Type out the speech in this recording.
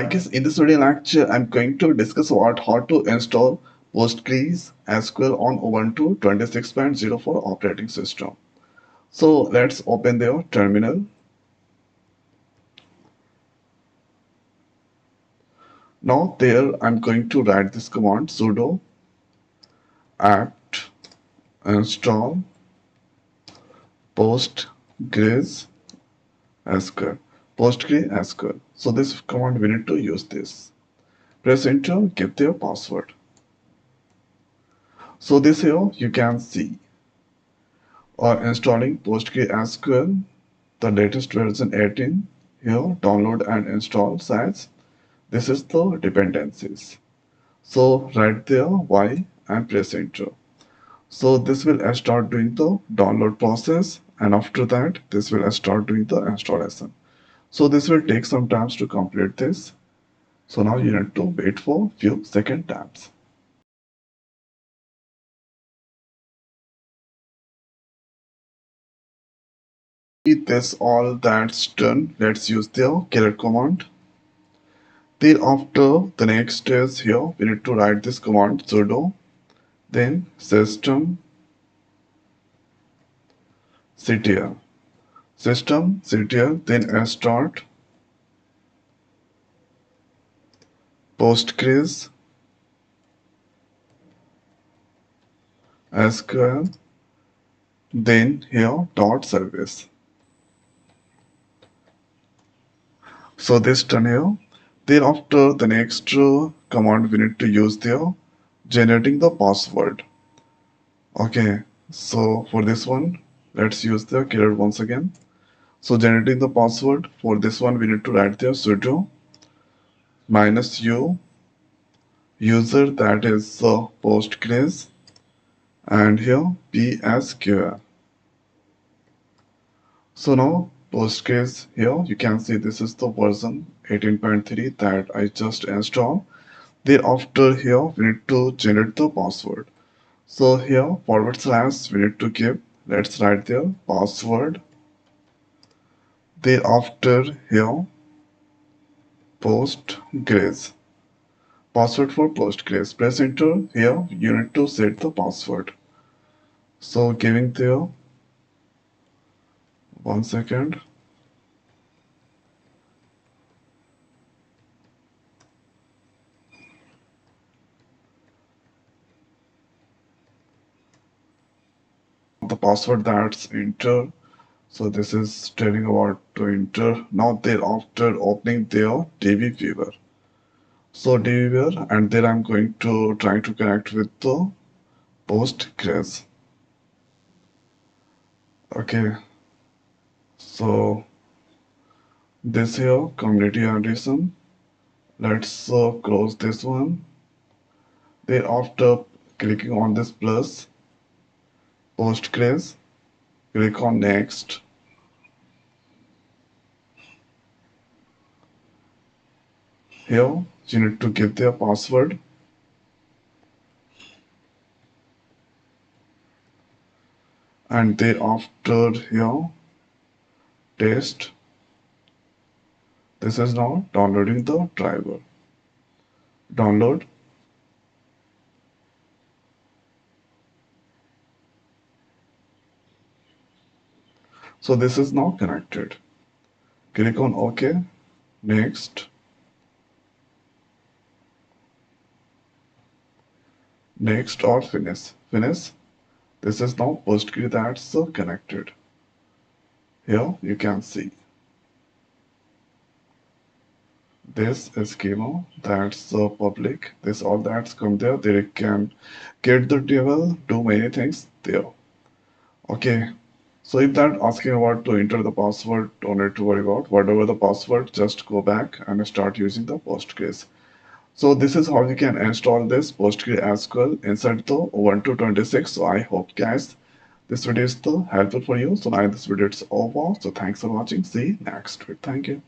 I guess in this video lecture, I'm going to discuss about how to install PostgreSQL on Ubuntu 26.04 operating system. So let's open the terminal. Now there I'm going to write this command sudo apt install PostgreSQL. PostgreSQL. So this command we need to use this. Press enter, give their password. So this here you can see installing PostgreSQL, the latest version 18. Here download and install sites. This is the dependencies. So right there Y and press enter. So this will start doing the download process, and after that this will start doing the installation. So this will take some time to complete this. So now you need to wait for few second times. This all that's done. Let's use the killer command. Thereafter, the next is here. We need to write this command sudo, then systemctl, systemctl, then start PostgreSQL, then here dot service. So this done here. Thereafter, the next command we need to use there, generating the password. Okay, so for this one, let's use the killer once again. So generating the password, for this one we need to write there sudo -u user, that is Postgres, and here psql. So now Postgres, here you can see this is the version 18.3 that I just installed. Thereafter here we need to generate the password. So here / we need to give, let's write there password. Thereafter here Postgres. Password for Postgres. Press enter. Here you need to set the password. So giving there 1 second. The password that's enter. So this is telling about to enter. Now thereafter opening their DB viewer. So DB viewer, and then I'm going to try to connect with the Postgres. Okay. So this here community addition. Let's close this one. Thereafter clicking on this plus Postgres, click on next. Here you need to give their password, and thereafter here test. This is now downloading the driver. Download. So this is now connected. Click on OK, next, next, or finish. Finish. This is now Postgres that's connected. Here you can see this is schema that's public. This all that's come there. They can get the table, do many things there. Okay. So if that asking about to enter the password, don't need to worry about. Whatever the password, just go back and start using the Postgres. So this is how you can install this PostgreSQL inside the Ubuntu 26. So I hope guys this video is helpful for you. So now this video is over. So thanks for watching. See you next week. Thank you.